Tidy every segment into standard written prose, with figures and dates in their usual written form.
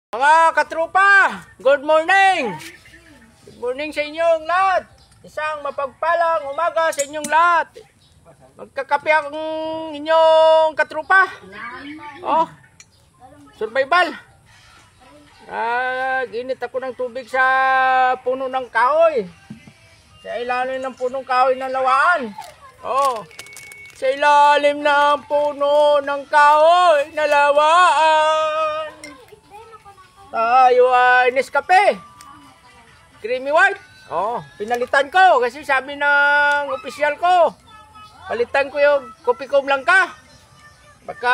Mga katropa, good morning! Good morning sa inyong lahat. Isang mapagpalang umaga sa inyong lahat. Magkakape ang inyong katropa. Oh, survival. Ginit ako ng tubig sa puno ng kahoy. Sa ilalim ng punong kahoy ng lawaan. Oh, sa ilalim ng puno ng kahoy na lawaan. Tayo ay Nescafe Creamy White. Oh, pinalitan ko kasi sabi ng opisyal ko, palitan ko yung kopi ko blanca. Baka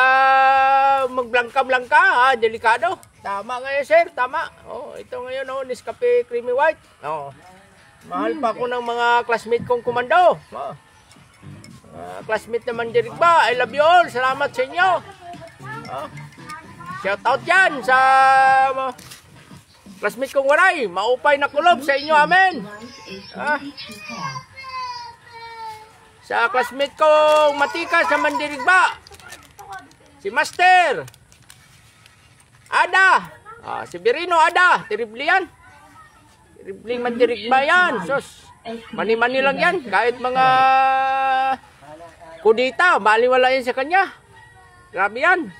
magblanka-blanka, delikado. Tama ngayon, sir, tama. Oh, ito ngayon, oh, Nescafe Creamy White. Oh, mahal pa ako ng mga classmate kong komando. Oh. Classmate naman dirigba, I love you all. Salamat sa inyo. Oh. Shout out yan sa classmate kong waray. Maupay na kulob sa inyo, amen. Sa classmate kong matika sa Mandirigba, si Master Ada, si Birino Ada, terrible yan. Terrible Mandirigba yan. Sos, mani-mani lang yan. Kahit mga kudita, baliwala yan sa kanya. Grabe yan.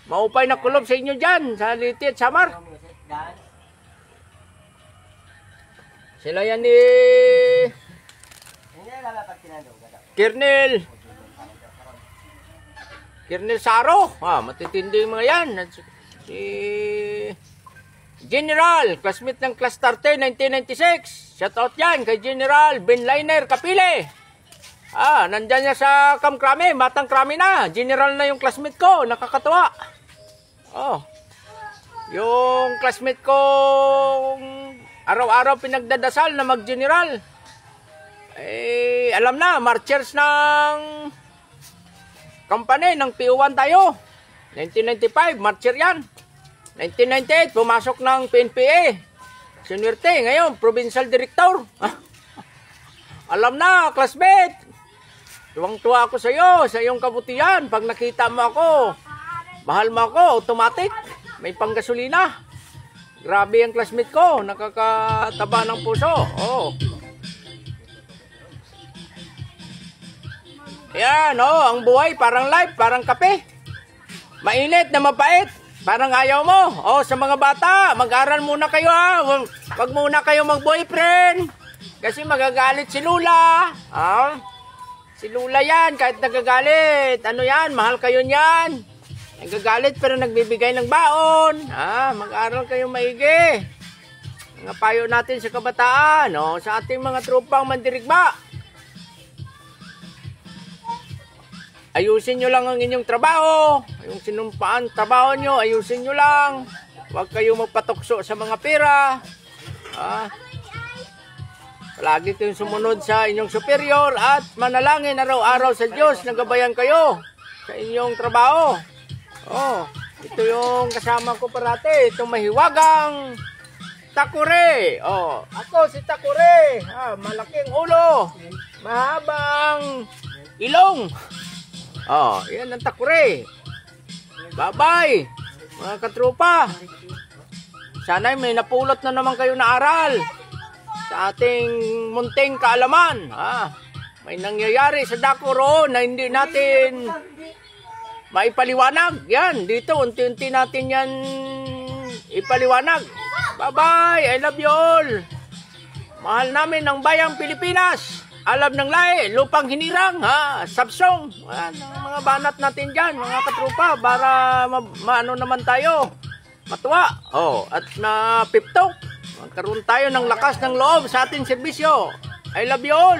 Maupay na kulob sa inyo dyan, sa Liti at Samar. Sila yan ni Kernel Saro. Matitindi yung mga yan. Si General, classmate ng Class Starter 1996. Shout out yan kay General Benliner Kapile. Nandyan niya sa Camp Crame, Batang Crame na. General na yung classmate ko, nakakatawa. Yung classmate ko araw-araw pinagdadasal na mag-general. Alam na, marchers ng company ng PO1 tayo. 1995, marcher yan. 1998, pumasok ng PNPA. Seniority, ngayon, provincial director. Alam na, classmate. Tuwang-tuwa ako sa iyo, sa iyong kabutihan. Pag nakita mo ako, mahal mo ako, automatic. May panggasolina. Grabe ang classmate ko, nakakataba ng puso. Ayan, ang buhay parang life, parang kape. Mainit na mapait, parang ayaw mo. Sa mga bata, mag-aral muna kayo ha. Wag muna kayo mag-boyfriend. Kasi magagalit si Lula. Si Lula yan, kahit nagagalit. Ano yan, mahal kayo niyan. Nagagalit pero nagbibigay ng baon. Mag-aral kayo maigi. Mga payo natin sa kabataan, sa ating mga tropang mandirigba. Ayusin nyo lang ang inyong trabaho. Yung sinumpaan trabaho nyo, ayusin nyo lang. Huwag kayo magpatukso sa mga pera. Palagi kayong sumunod sa inyong superior at manalangin araw-araw sa Diyos na gabayan kayo sa inyong trabaho. Ito yung kasama ko parati, itong mahiwagang Takure. Ako si Takure. Malaking ulo, mahabang ilong. Yan ang Takure. Bye-bye, mga katropa. Sana'y may napulot na naman kayo na aral sa ating munting kaalaman. May nangyayari sa Dakoro na hindi natin maipaliwanag. Yan, dito unti-unti natin yan ipaliwanag. Bye-bye, I love you all. Mahal namin ang bayang Pilipinas. Alam ng lahi, lupang hinirang, subsong. Mga banat natin dyan, mga katropa, para maano naman tayo, matuwa. At na piptok. Magkaroon tayo ng lakas ng loob sa ating serbisyo. I love you all.